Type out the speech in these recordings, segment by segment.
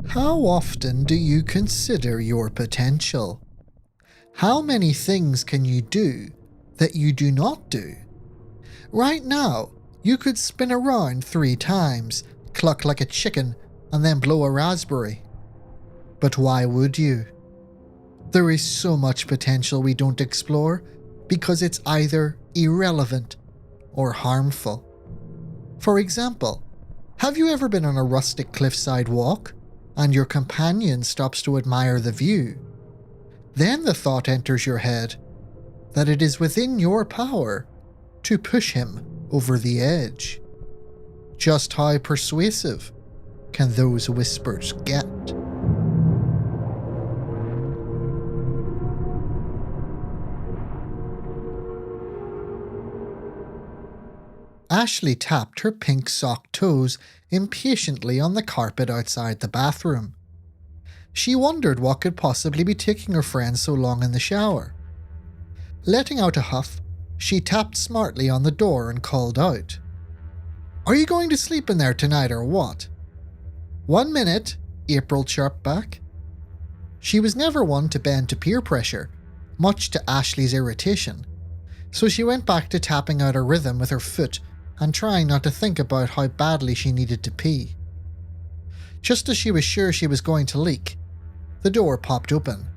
How often do you consider your potential? How many things can you do that you do not do? Right now, you could spin around 3 times, cluck like a chicken, and then blow a raspberry. But why would you? There is so much potential we don't explore because it's either irrelevant or harmful. For example, have you ever been on a rustic cliffside walk and your companion stops to admire the view? Then the thought enters your head that it is within your power to push him over the edge. Just how persuasive can those whispers get? Ashley tapped her pink socked toes impatiently on the carpet outside the bathroom. She wondered what could possibly be taking her friend so long in the shower. Letting out a huff, she tapped smartly on the door and called out, "Are you going to sleep in there tonight or what?" "1 minute," April chirped back. She was never one to bend to peer pressure, much to Ashley's irritation, so she went back to tapping out a rhythm with her foot and trying not to think about how badly she needed to pee. Just as she was sure she was going to leak, the door popped open,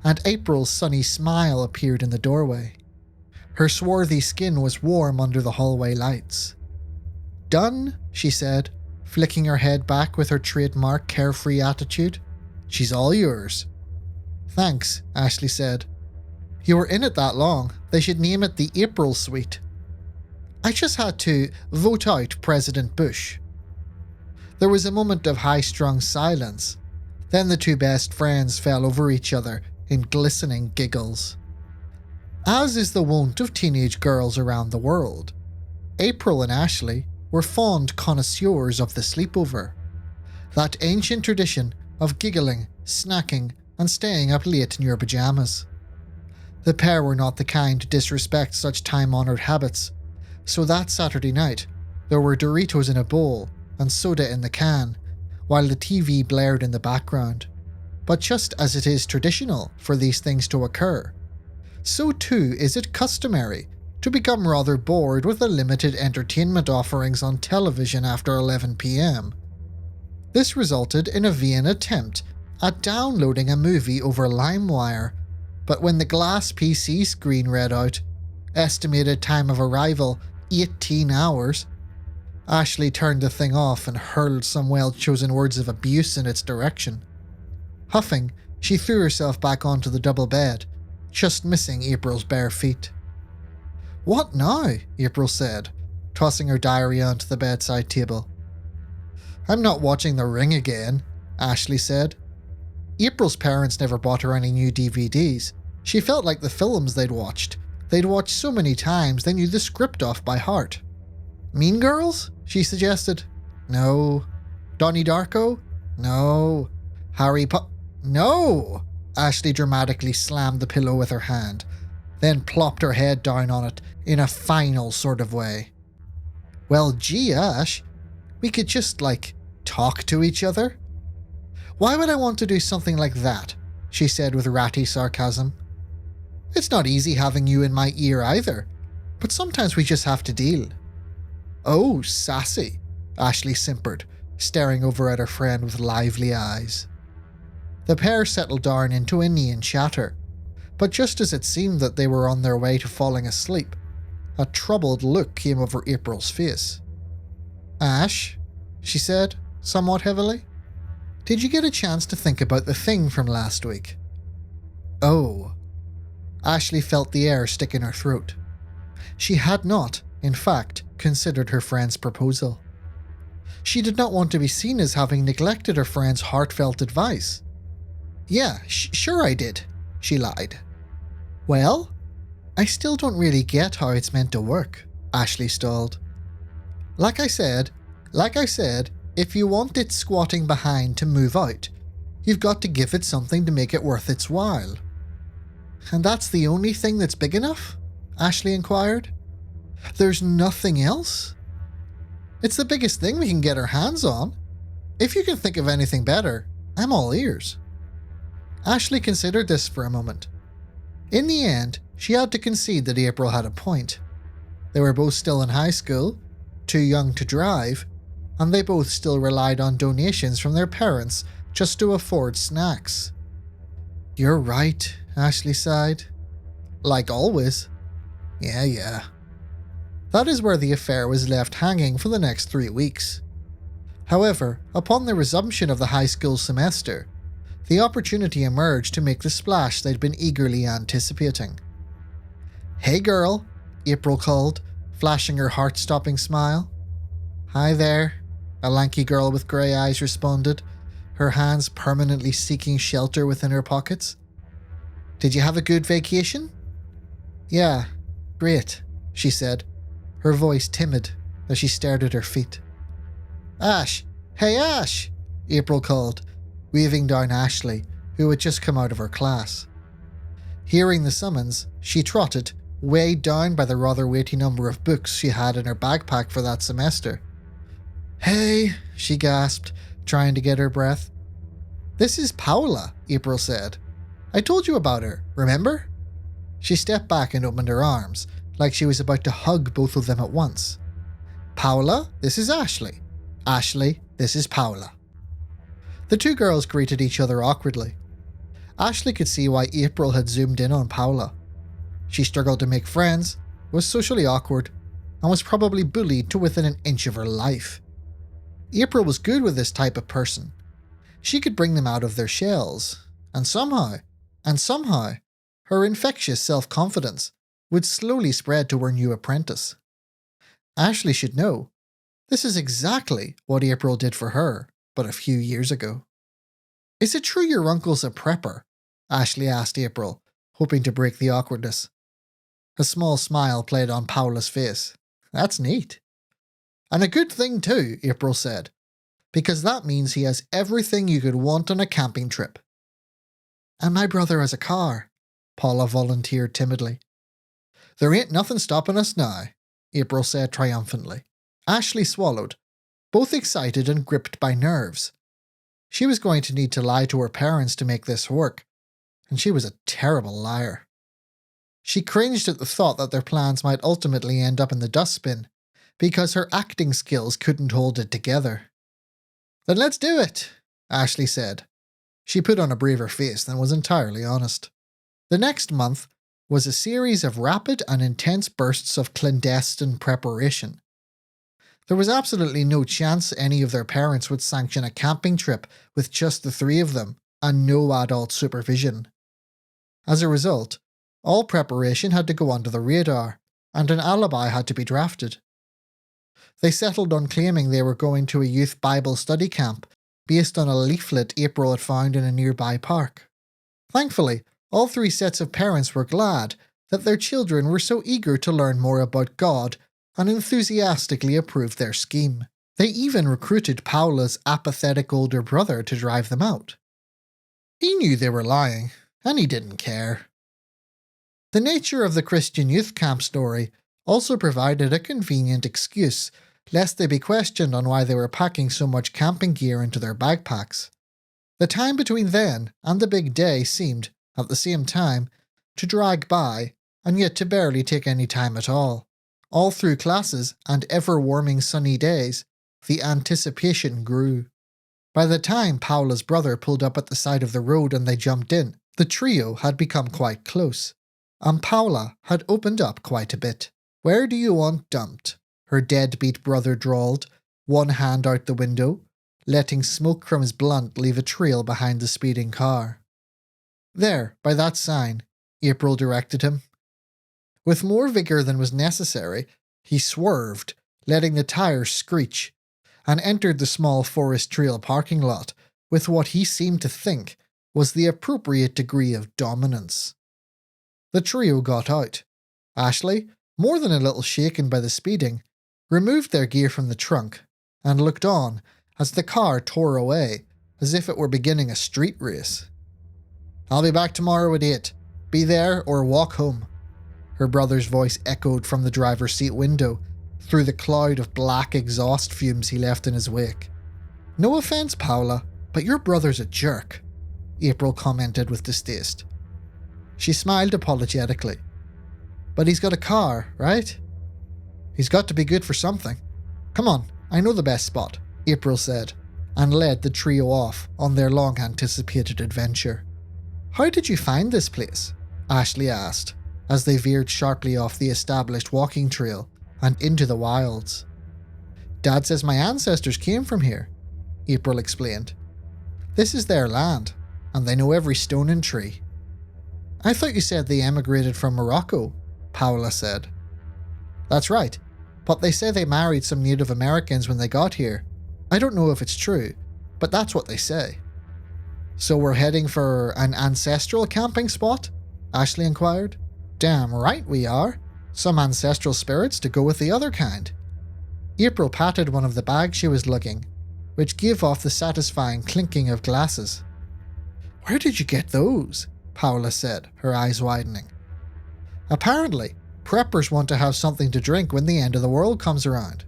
and April's sunny smile appeared in the doorway. Her swarthy skin was warm under the hallway lights. "Done," she said, flicking her head back with her trademark carefree attitude. "She's all yours." "Thanks," Ashley said. "You were in it that long. They should name it the April Suite." "I just had to vote out President Bush." There was a moment of high-strung silence. Then the 2 best friends fell over each other in glistening giggles. As is the wont of teenage girls around the world, April and Ashley were fond connoisseurs of the sleepover. That ancient tradition of giggling, snacking, and staying up late in your pajamas. The pair were not the kind to disrespect such time-honoured habits, so that Saturday night there were Doritos in a bowl and soda in the can, while the TV blared in the background. But just as it is traditional for these things to occur, so too is it customary to become rather bored with the limited entertainment offerings on television after 11 p.m. This resulted in a vain attempt at downloading a movie over LimeWire, but when the glass PC screen read out, "Estimated time of arrival, 18 hours, Ashley turned the thing off and hurled some well-chosen words of abuse in its direction. Huffing, she threw herself back onto the double bed, just missing April's bare feet. "What now?" April said, tossing her diary onto the bedside table. "I'm not watching The Ring again," Ashley said. April's parents never bought her any new DVDs. She felt like the films they'd watched so many times they knew the script off by heart. "Mean Girls?" she suggested. "No." "Donnie Darko?" "No." "No!" Ashley dramatically slammed the pillow with her hand, then plopped her head down on it in a final sort of way. "Well, gee, Ash, we could just, talk to each other." "Why would I want to do something like that?" she said with ratty sarcasm. "It's not easy having you in my ear either, but sometimes we just have to deal." "Oh, sassy," Ashley simpered, staring over at her friend with lively eyes. The pair settled down into inane chatter, but just as it seemed that they were on their way to falling asleep, a troubled look came over April's face. "Ash," she said, somewhat heavily, "did you get a chance to think about the thing from last week?" "Oh." Ashley felt the air stick in her throat. She had not, in fact, considered her friend's proposal. She did not want to be seen as having neglected her friend's heartfelt advice. "Yeah, sure I did," she lied. "Well, I still don't really get how it's meant to work," Ashley stalled. Like I said, if you want it squatting behind to move out, you've got to give it something to make it worth its while." "And that's the only thing that's big enough?" Ashley inquired. "There's nothing else?" "It's the biggest thing we can get our hands on." If you can think of anything better, I'm all ears. Ashley considered this for a moment. In the end, she had to concede that April had a point. They were both still in high school, too young to drive, and they both still relied on donations from their parents just to afford snacks. You're right, Ashley sighed. Like always. Yeah. That is where the affair was left hanging for the next 3 weeks. However, upon the resumption of the high school semester, the opportunity emerged to make the splash they'd been eagerly anticipating. Hey girl, April called, flashing her heart-stopping smile. Hi there, a lanky girl with grey eyes responded, her hands permanently seeking shelter within her pockets. Did you have a good vacation? Yeah, great, she said, her voice timid as she stared at her feet. Ash! Hey Ash! April called, waving down Ashley, who had just come out of her class. Hearing the summons, she trotted, weighed down by the rather weighty number of books she had in her backpack for that semester. Hey, she gasped, trying to get her breath. This is Paula, April said. I told you about her, remember? She stepped back and opened her arms, like she was about to hug both of them at once. Paula, this is Ashley. Ashley, this is Paula. The two girls greeted each other awkwardly. Ashley could see why April had zoomed in on Paula. She struggled to make friends, was socially awkward, and was probably bullied to within an inch of her life. April was good with this type of person. She could bring them out of their shells, and somehow, her infectious self-confidence would slowly spread to her new apprentice. Ashley should know. This is exactly what April did for her, but a few years ago. Is it true your uncle's a prepper? Ashley asked April, hoping to break the awkwardness. A small smile played on Paula's face. That's neat. And a good thing too, April said, because that means he has everything you could want on a camping trip. And my brother has a car, Paula volunteered timidly. There ain't nothing stopping us now, April said triumphantly. Ashley swallowed, both excited and gripped by nerves. She was going to need to lie to her parents to make this work, and she was a terrible liar. She cringed at the thought that their plans might ultimately end up in the dustbin, because her acting skills couldn't hold it together. Then let's do it, Ashley said. She put on a braver face than was entirely honest. The next month was a series of rapid and intense bursts of clandestine preparation. There was absolutely no chance any of their parents would sanction a camping trip with just the three of them and no adult supervision. As a result, all preparation had to go under the radar, and an alibi had to be drafted. They settled on claiming they were going to a youth Bible study camp based on a leaflet April had found in a nearby park. Thankfully, all three sets of parents were glad that their children were so eager to learn more about God and enthusiastically approved their scheme. They even recruited Paula's apathetic older brother to drive them out. He knew they were lying, and he didn't care. The nature of the Christian youth camp story also provided a convenient excuse lest they be questioned on why they were packing so much camping gear into their backpacks. The time between then and the big day seemed, at the same time, to drag by, and yet to barely take any time at all. All through classes and ever-warming sunny days, the anticipation grew. By the time Paula's brother pulled up at the side of the road and they jumped in, the trio had become quite close, and Paula had opened up quite a bit. Where do you want dumped? Her deadbeat brother drawled, one hand out the window, letting smoke from his blunt leave a trail behind the speeding car. There, by that sign, April directed him. With more vigour than was necessary, he swerved, letting the tires screech, and entered the small forest trail parking lot with what he seemed to think was the appropriate degree of dominance. The trio got out. Ashley, more than a little shaken by the speeding, removed their gear from the trunk and looked on as the car tore away as if it were beginning a street race. I'll be back tomorrow at 8. Be there or walk home. Her brother's voice echoed from the driver's seat window through the cloud of black exhaust fumes he left in his wake. No offense, Paula, but your brother's a jerk, April commented with distaste. She smiled apologetically. But he's got a car, right? He's got to be good for something. Come on, I know the best spot, April said, and led the trio off on their long-anticipated adventure. How did you find this place? Ashley asked, as they veered sharply off the established walking trail and into the wilds. Dad says my ancestors came from here, April explained. This is their land, and they know every stone and tree. I thought you said they emigrated from Morocco, Paula said. That's right, but they say they married some Native Americans when they got here. I don't know if it's true, but that's what they say. So we're heading for an ancestral camping spot? Ashley inquired. Damn right we are. Some ancestral spirits to go with the other kind. April patted one of the bags she was lugging, which gave off the satisfying clinking of glasses. Where did you get those? Paula said, her eyes widening. Apparently, preppers want to have something to drink when the end of the world comes around.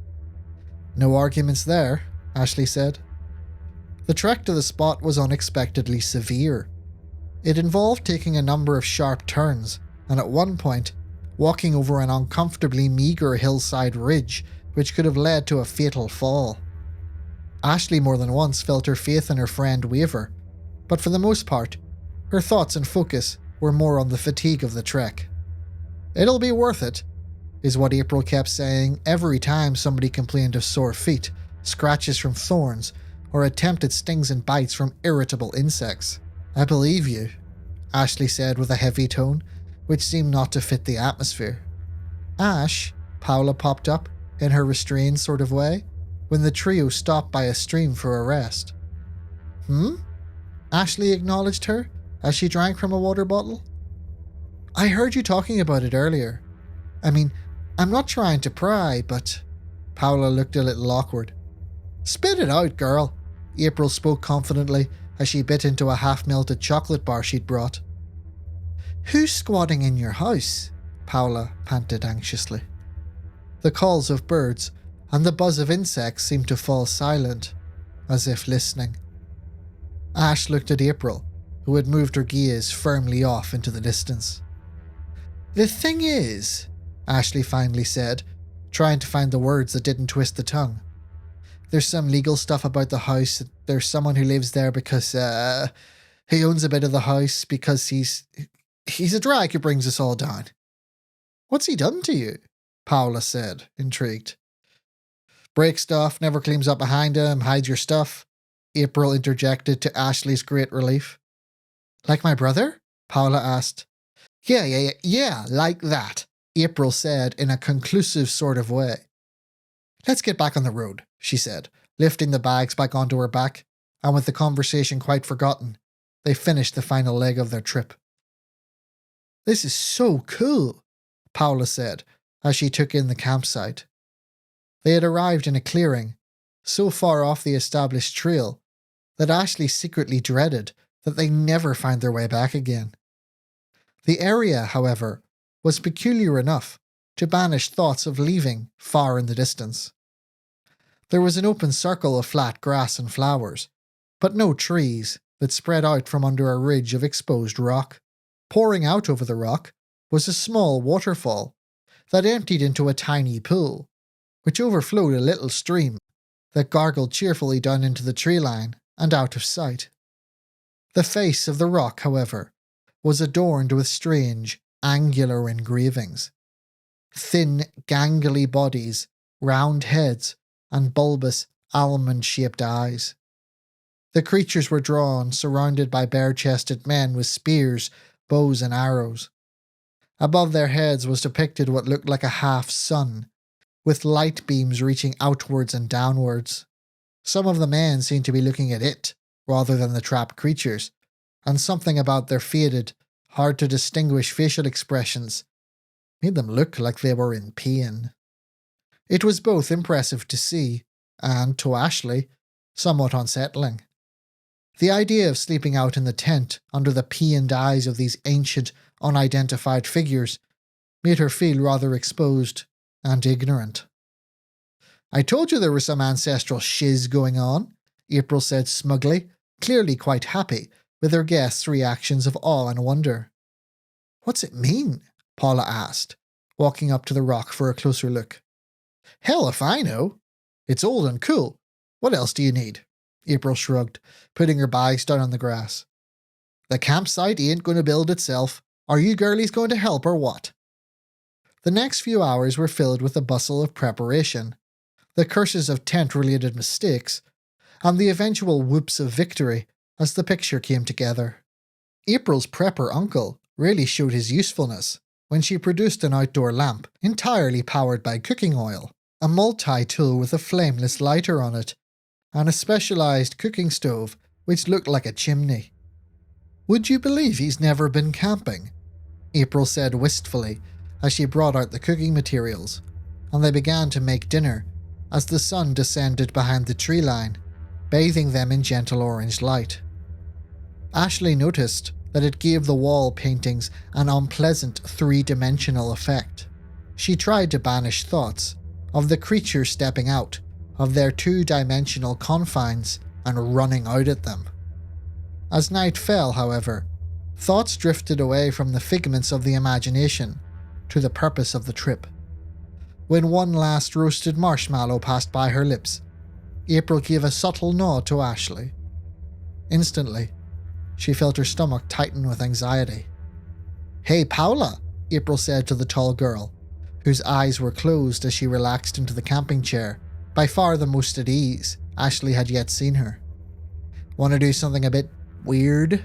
No arguments there, Ashley said. The trek to the spot was unexpectedly severe. It involved taking a number of sharp turns, and at one point, walking over an uncomfortably meagre hillside ridge which could have led to a fatal fall. Ashley more than once felt her faith in her friend waver, but for the most part, her thoughts and focus were more on the fatigue of the trek. It'll be worth it, is what April kept saying every time somebody complained of sore feet, scratches from thorns, or attempted stings and bites from irritable insects. I believe you, Ashley said with a heavy tone, which seemed not to fit the atmosphere. Ash, Paula popped up, in her restrained sort of way, when the trio stopped by a stream for a rest. Ashley acknowledged her, as she drank from a water bottle. I heard you talking about it earlier. I mean, I'm not trying to pry, but... Paula looked a little awkward. Spit it out, girl, April spoke confidently as she bit into a half-melted chocolate bar she'd brought. Who's squatting in your house? Paula panted anxiously. The calls of birds and the buzz of insects seemed to fall silent, as if listening. Ash looked at April, who had moved her gaze firmly off into the distance. The thing is, Ashley finally said, trying to find the words that didn't twist the tongue. There's some legal stuff about the house. There's someone who lives there because, he owns a bit of the house because he's a drag who brings us all down. What's he done to you? Paula said, intrigued. Breaks stuff, never cleans up behind him, hides your stuff, April interjected to Ashley's great relief. Like my brother? Paula asked. Yeah, like that, April said in a conclusive sort of way. Let's get back on the road, she said, lifting the bags back onto her back, and with the conversation quite forgotten, they finished the final leg of their trip. This is so cool, Paula said, as she took in the campsite. They had arrived in a clearing, so far off the established trail that Ashley secretly dreaded that they never find their way back again. The area, however, was peculiar enough to banish thoughts of leaving far in the distance. There was an open circle of flat grass and flowers, but no trees that spread out from under a ridge of exposed rock. Pouring out over the rock was a small waterfall that emptied into a tiny pool, which overflowed a little stream that gargled cheerfully down into the tree line and out of sight. The face of the rock, however, was adorned with strange, angular engravings. Thin, gangly bodies, round heads, and bulbous, almond-shaped eyes. The creatures were drawn, surrounded by bare-chested men with spears, bows, and arrows. Above their heads was depicted what looked like a half-sun, with light beams reaching outwards and downwards. Some of the men seemed to be looking at it, rather than the trapped creatures, and something about their faded, hard-to-distinguish facial expressions made them look like they were in pain. It was both impressive to see, and, to Ashley, somewhat unsettling. The idea of sleeping out in the tent under the pained eyes of these ancient, unidentified figures made her feel rather exposed and ignorant. I told you there was some ancestral shiz going on, April said smugly, clearly quite happy with her guests' reactions of awe and wonder. What's it mean? Paula asked, walking up to the rock for a closer look. Hell if I know. It's old and cool. What else do you need? April shrugged, putting her bags down on the grass. The campsite ain't going to build itself. Are you girlies going to help or what? The next few hours were filled with the bustle of preparation, the curses of tent-related mistakes, and the eventual whoops of victory as the picture came together. April's prepper uncle really showed his usefulness when she produced an outdoor lamp entirely powered by cooking oil, a multi-tool with a flameless lighter on it, and a specialised cooking stove which looked like a chimney. Would you believe he's never been camping? April said wistfully as she brought out the cooking materials, and they began to make dinner as the sun descended behind the tree line, bathing them in gentle orange light. Ashley noticed that it gave the wall paintings an unpleasant three-dimensional effect. She tried to banish thoughts of the creature stepping out of their two-dimensional confines and running out at them. As night fell, however, thoughts drifted away from the figments of the imagination to the purpose of the trip. When one last roasted marshmallow passed by her lips, April gave a subtle nod to Ashley. Instantly, she felt her stomach tighten with anxiety. Hey, Paula, April said to the tall girl, whose eyes were closed as she relaxed into the camping chair, by far the most at ease Ashley had yet seen her. Want to do something a bit weird?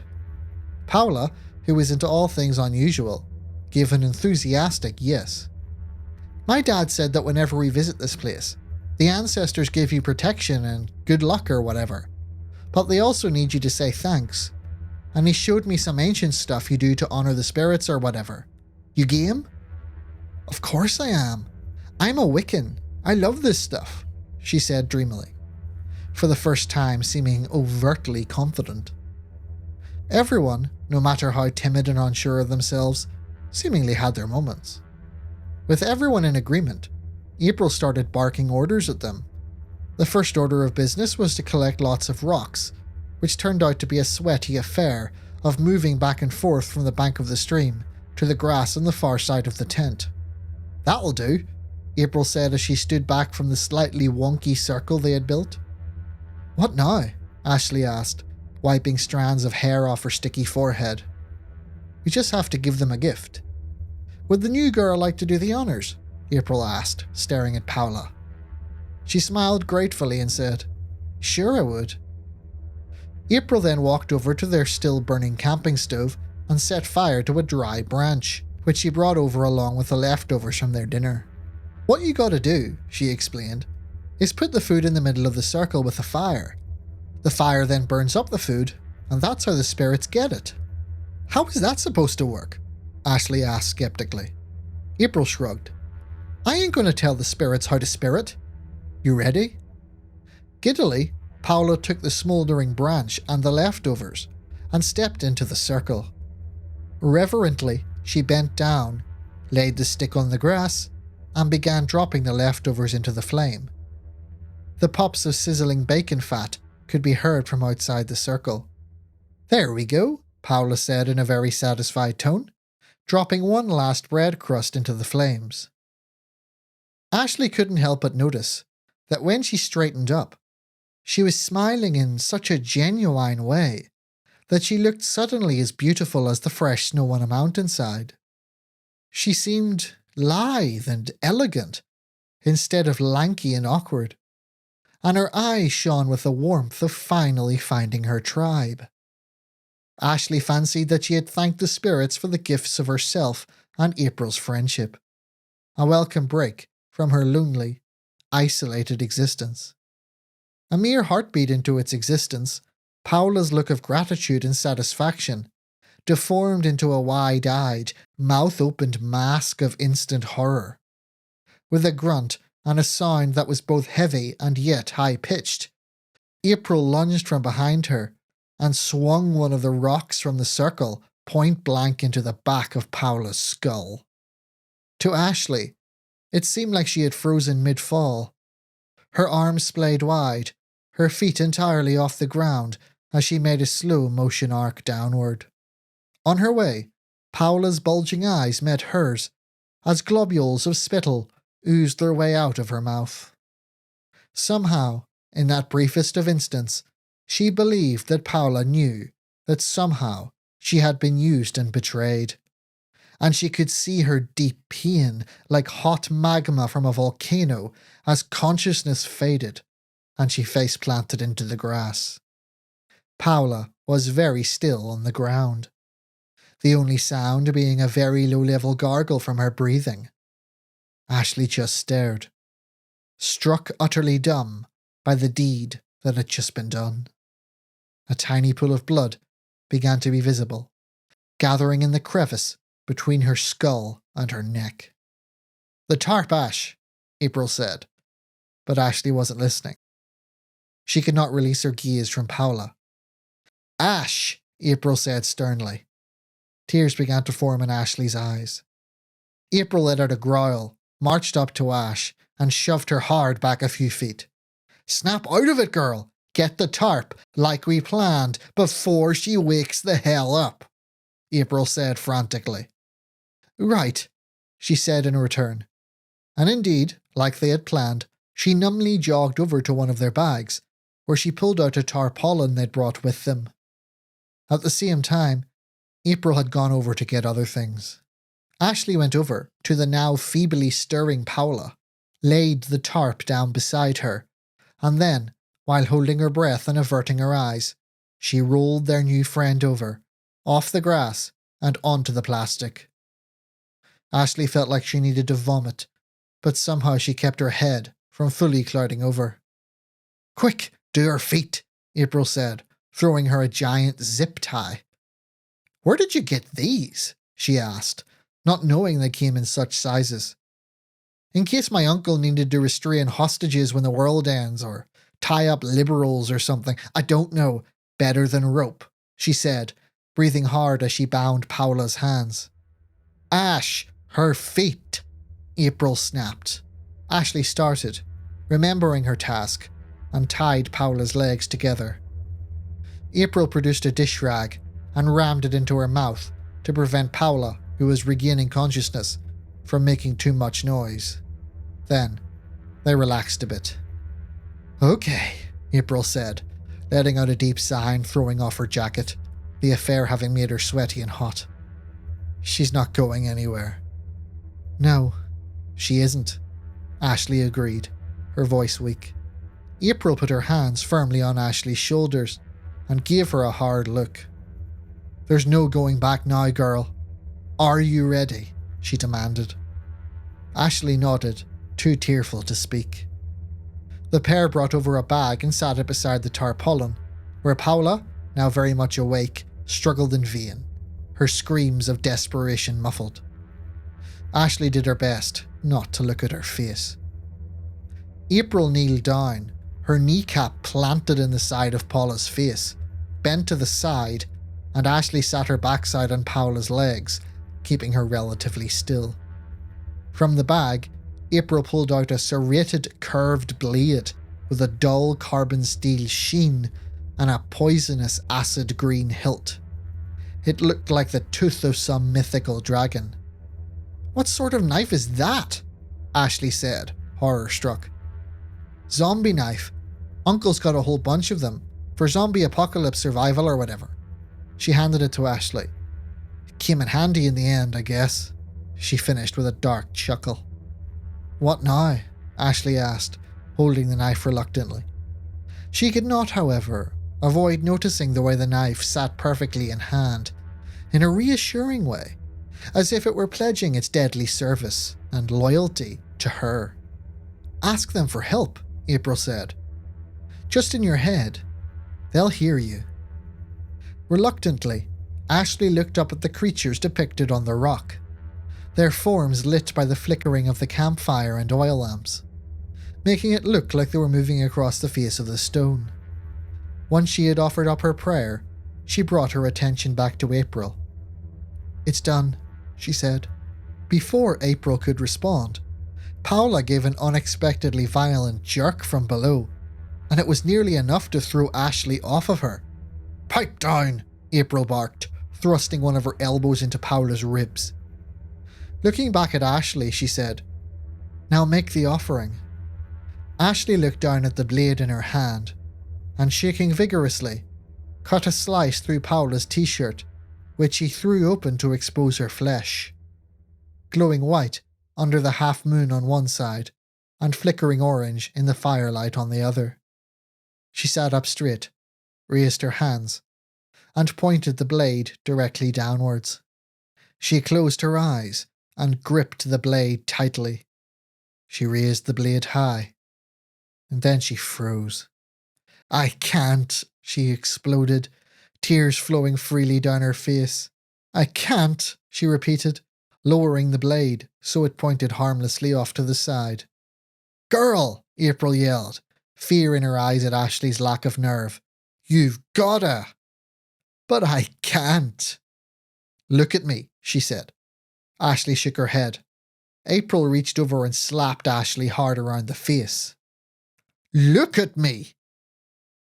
Paula, who was into all things unusual, gave an enthusiastic yes. My dad said that whenever we visit this place, the ancestors give you protection and good luck or whatever, but they also need you to say thanks. And he showed me some ancient stuff you do to honour the spirits or whatever. You game? Of course I am. I'm a Wiccan. I love this stuff, she said dreamily, for the first time seeming overtly confident. Everyone, no matter how timid and unsure of themselves, seemingly had their moments. With everyone in agreement, April started barking orders at them. The first order of business was to collect lots of rocks, which turned out to be a sweaty affair of moving back and forth from the bank of the stream to the grass on the far side of the tent. That'll do, April said as she stood back from the slightly wonky circle they had built. What now? Ashley asked, wiping strands of hair off her sticky forehead. We just have to give them a gift. Would the new girl like to do the honours? April asked, staring at Paula. She smiled gratefully and said, Sure I would. April then walked over to their still-burning camping stove and set fire to a dry branch, which she brought over along with the leftovers from their dinner. What you gotta do, she explained, is put the food in the middle of the circle with the fire. The fire then burns up the food, and that's how the spirits get it. How is that supposed to work? Ashley asked skeptically. April shrugged. I ain't gonna tell the spirits how to spirit. You ready? Giddily, Paula took the smouldering branch and the leftovers and stepped into the circle. Reverently, she bent down, laid the stick on the grass, and began dropping the leftovers into the flame. The pops of sizzling bacon fat could be heard from outside the circle. There we go, Paula said in a very satisfied tone, dropping one last bread crust into the flames. Ashley couldn't help but notice that when she straightened up, she was smiling in such a genuine way that she looked suddenly as beautiful as the fresh snow on a mountainside. She seemed lithe and elegant instead of lanky and awkward, and her eyes shone with the warmth of finally finding her tribe. Ashley fancied that she had thanked the spirits for the gifts of herself and April's friendship, a welcome break from her lonely, isolated existence. A mere heartbeat into its existence, Paula's look of gratitude and satisfaction deformed into a wide-eyed, mouth-opened mask of instant horror. With a grunt and a sound that was both heavy and yet high-pitched, April lunged from behind her and swung one of the rocks from the circle point-blank into the back of Paula's skull. To Ashley, it seemed like she had frozen mid-fall. Her arms splayed wide, her feet entirely off the ground as she made a slow motion arc downward. On her way, Paola's bulging eyes met hers as globules of spittle oozed their way out of her mouth. Somehow, in that briefest of instants, she believed that Paola knew that somehow she had been used and betrayed. And she could see her deep pain like hot magma from a volcano as consciousness faded and she face planted into the grass. Paola was very still on the ground, the only sound being a very low-level gargle from her breathing. Ashley just stared, struck utterly dumb by the deed that had just been done. A tiny pool of blood began to be visible, gathering in the crevice between her skull and her neck. "The tarp, Ash," April said, but Ashley wasn't listening. She could not release her gaze from Paola. "Ash," April said sternly. Tears began to form in Ashley's eyes. April let out a growl, marched up to Ash, and shoved her hard back a few feet. "Snap out of it, girl! Get the tarp, like we planned, before she wakes the hell up," April said frantically. "Right," she said in return. And indeed, like they had planned, she numbly jogged over to one of their bags, where she pulled out a tarpaulin they'd brought with them. At the same time, April had gone over to get other things. Ashley went over to the now feebly stirring Paola, laid the tarp down beside her, and then, while holding her breath and averting her eyes, she rolled their new friend over, off the grass and onto the plastic. Ashley felt like she needed to vomit, but somehow she kept her head from fully clouding over. "Quick, do your feet," April said, throwing her a giant zip tie. "Where did you get these?" she asked, not knowing they came in such sizes. "In case my uncle needed to restrain hostages when the world ends, or tie up liberals or something. I don't know. Better than rope," she said, breathing hard as she bound Paola's hands. "Ash, her feet," April snapped. Ashley started, remembering her task, and tied Paola's legs together. April produced a dish rag and rammed it into her mouth to prevent Paola, who was regaining consciousness, from making too much noise. Then, they relaxed a bit. "Okay," April said, letting out a deep sigh and throwing off her jacket, the affair having made her sweaty and hot. "She's not going anywhere." "No, she isn't," Ashley agreed, her voice weak. April put her hands firmly on Ashley's shoulders and gave her a hard look. "There's no going back now, girl. Are you ready?" she demanded. Ashley nodded, too tearful to speak. The pair brought over a bag and sat it beside the tarpaulin, where Paola, now very much awake, struggled in vain, her screams of desperation muffled. Ashley did her best not to look at her face. April kneeled down, her kneecap planted in the side of Paula's face, bent to the side, and Ashley sat her backside on Paola's legs, keeping her relatively still. From the bag, April pulled out a serrated curved blade with a dull carbon steel sheen and a poisonous acid green hilt. It looked like the tooth of some mythical dragon. "What sort of knife is that?" Ashley said, horror-struck. "Zombie knife. Uncle's got a whole bunch of them, for zombie apocalypse survival or whatever." She handed it to Ashley. "It came in handy in the end, I guess," she finished with a dark chuckle. "What now?" Ashley asked, holding the knife reluctantly. She could not, however, avoid noticing the way the knife sat perfectly in hand, in a reassuring way, as if it were pledging its deadly service and loyalty to her. "Ask them for help," April said. "Just in your head. They'll hear you." Reluctantly, Ashley looked up at the creatures depicted on the rock, their forms lit by the flickering of the campfire and oil lamps, making it look like they were moving across the face of the stone. Once she had offered up her prayer, she brought her attention back to April. "It's done," she said. Before April could respond, Paola gave an unexpectedly violent jerk from below, and it was nearly enough to throw Ashley off of her. "Pipe down," April barked, thrusting one of her elbows into Paola's ribs. Looking back at Ashley, she said, "Now make the offering." Ashley looked down at the blade in her hand, and shaking vigorously, cut a slice through Paola's t-shirt, which she threw open to expose her flesh. Glowing white under the half moon on one side, and flickering orange in the firelight on the other. She sat up straight, raised her hands, and pointed the blade directly downwards. She closed her eyes and gripped the blade tightly. She raised the blade high, and then she froze. "I can't," she exploded, tears flowing freely down her face. "I can't," she repeated, lowering the blade so it pointed harmlessly off to the side. "Girl!" April yelled, fear in her eyes at Ashley's lack of nerve. "You've gotta!" "But I can't." "Look at me," she said. Ashley shook her head. April reached over and slapped Ashley hard around the face. "Look at me!"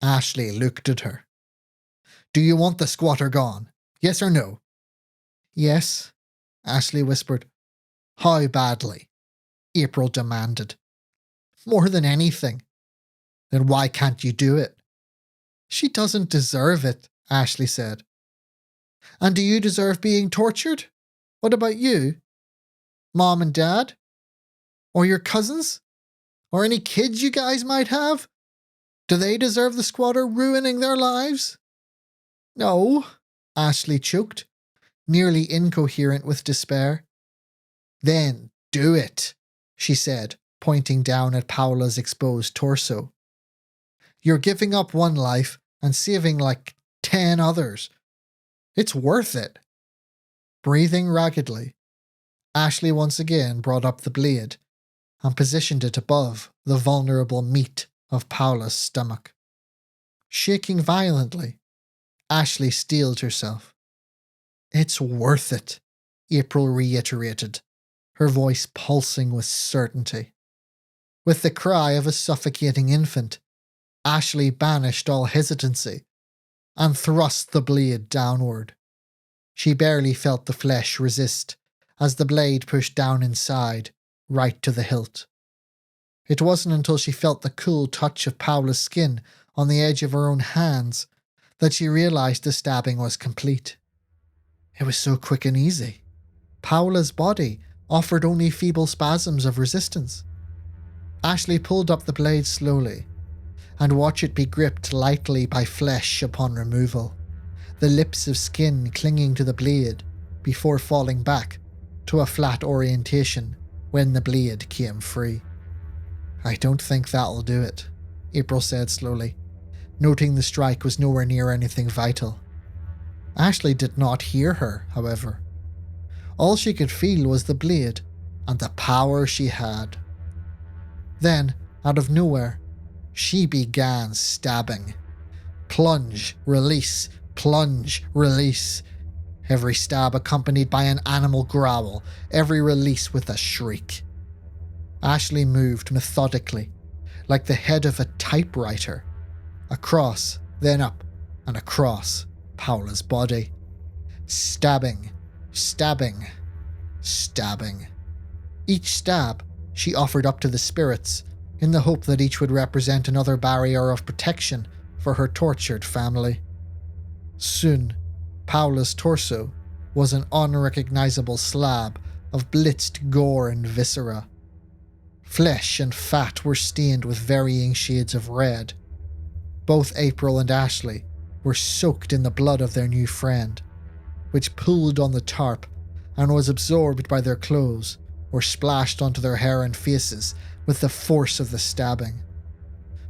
Ashley looked at her. "Do you want the squatter gone? Yes or no?" "Yes," Ashley whispered. "How badly?" April demanded. "More than anything." "Then why can't you do it?" "She doesn't deserve it," Ashley said. "And do you deserve being tortured? What about you? Mom and Dad? Or your cousins? Or any kids you guys might have? Do they deserve the squatter ruining their lives?" "No," Ashley choked, nearly incoherent with despair. "Then do it," she said, pointing down at Paola's exposed torso. "You're giving up one life and saving like 10 others. It's worth it." Breathing raggedly, Ashley once again brought up the blade and positioned it above the vulnerable meat of Paola's stomach. Shaking violently, Ashley steeled herself. "It's worth it," April reiterated, her voice pulsing with certainty. With the cry of a suffocating infant, Ashley banished all hesitancy and thrust the blade downward. She barely felt the flesh resist as the blade pushed down inside, right to the hilt. It wasn't until she felt the cool touch of Paola's skin on the edge of her own hands that she realized the stabbing was complete. It was so quick and easy. Paola's body offered only feeble spasms of resistance. Ashley pulled up the blade slowly and watched it be gripped lightly by flesh upon removal, the lips of skin clinging to the blade before falling back to a flat orientation when the blade came free. "I don't think that'll do it," April said slowly, noting the strike was nowhere near anything vital. Ashley did not hear her, however. All she could feel was the blade and the power she had. Then, out of nowhere, she began stabbing. Plunge, release, plunge, release. Every stab accompanied by an animal growl, every release with a shriek. Ashley moved methodically, like the head of a typewriter, across, then up, and across Paola's body. Stabbing, stabbing, stabbing. Each stab she offered up to the spirits, in the hope that each would represent another barrier of protection for her tortured family. Soon, Paola's torso was an unrecognizable slab of blitzed gore and viscera. Flesh and fat were stained with varying shades of red. Both April and Ashley were soaked in the blood of their new friend, which pooled on the tarp and was absorbed by their clothes or splashed onto their hair and faces with the force of the stabbing.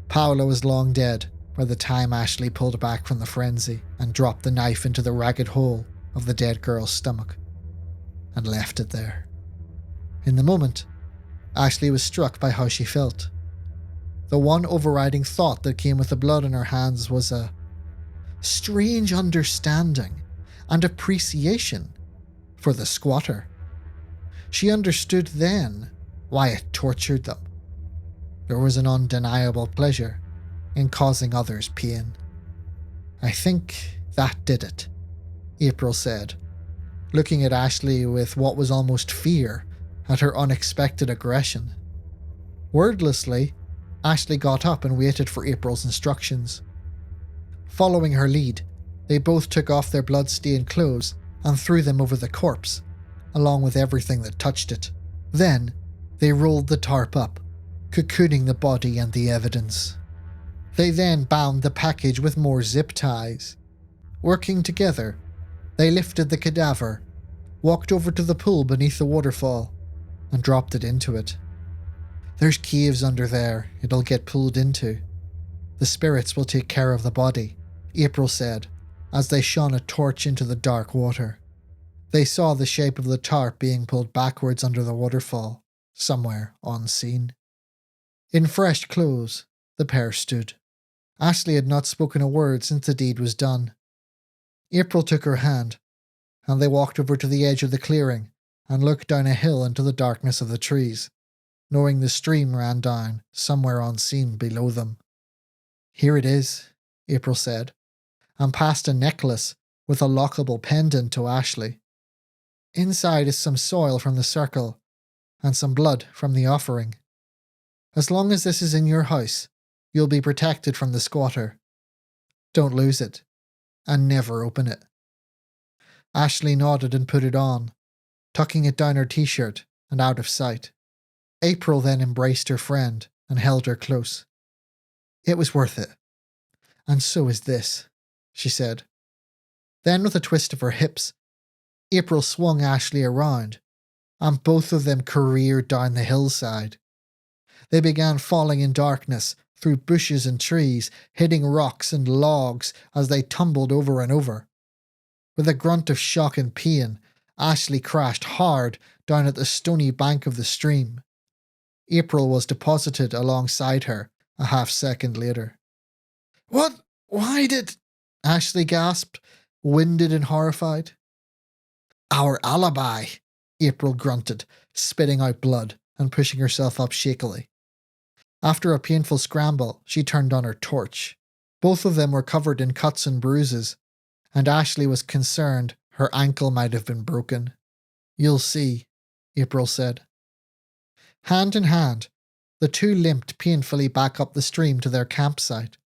Paola was long dead by the time Ashley pulled back from the frenzy and dropped the knife into the ragged hole of the dead girl's stomach and left it there. In the moment, Ashley was struck by how she felt. The one overriding thought that came with the blood in her hands was a strange understanding and appreciation for the squatter. She understood then why it tortured them. There was an undeniable pleasure in causing others pain. I think that did it, April said, looking at Ashley with what was almost fear at her unexpected aggression. Wordlessly, Ashley got up and waited for April's instructions. Following her lead, they both took off their blood-stained clothes and threw them over the corpse, along with everything that touched it. Then, they rolled the tarp up, cocooning the body and the evidence. They then bound the package with more zip ties. Working together, they lifted the cadaver, walked over to the pool beneath the waterfall, and dropped it into it. There's caves under there it'll get pulled into. The spirits will take care of the body, April said, as they shone a torch into the dark water. They saw the shape of the tarp being pulled backwards under the waterfall, somewhere unseen. In fresh clothes, the pair stood. Ashley had not spoken a word since the deed was done. April took her hand, and they walked over to the edge of the clearing and looked down a hill into the darkness of the trees, knowing the stream ran down somewhere unseen below them. Here it is, April said, and passed a necklace with a lockable pendant to Ashley. Inside is some soil from the circle and some blood from the offering. As long as this is in your house, you'll be protected from the squatter. Don't lose it, and never open it. Ashley nodded and put it on, tucking it down her t-shirt and out of sight. April then embraced her friend and held her close. It was worth it. And so is this, she said. Then with a twist of her hips, April swung Ashley around, and both of them careered down the hillside. They began falling in darkness through bushes and trees, hitting rocks and logs as they tumbled over and over. With a grunt of shock and pain, Ashley crashed hard down at the stony bank of the stream. April was deposited alongside her a half-second later. "What? Why did—" Ashley gasped, winded and horrified. "Our alibi," April grunted, spitting out blood and pushing herself up shakily. After a painful scramble, she turned on her torch. Both of them were covered in cuts and bruises, and Ashley was concerned her ankle might have been broken. "You'll see," April said. Hand in hand, the two limped painfully back up the stream to their campsite.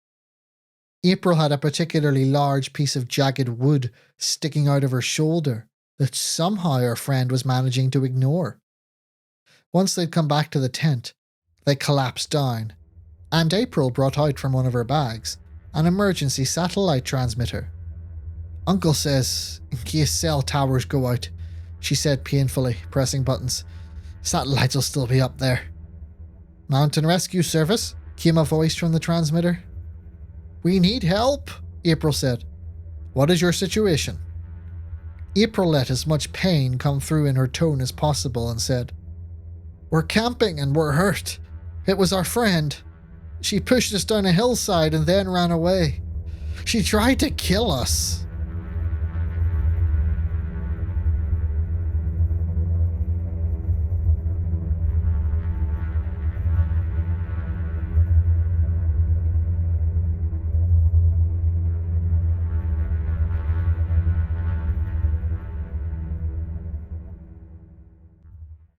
April had a particularly large piece of jagged wood sticking out of her shoulder that somehow her friend was managing to ignore. Once they'd come back to the tent, they collapsed down, and April brought out from one of her bags an emergency satellite transmitter. "Uncle says, in case cell towers go out," she said painfully, pressing buttons. "Satellites will still be up there." "Mountain Rescue Service?" came a voice from the transmitter. "We need help," April said. "What is your situation?" April let as much pain come through in her tone as possible and said, "We're camping and we're hurt. It was our friend. She pushed us down a hillside and then ran away. She tried to kill us."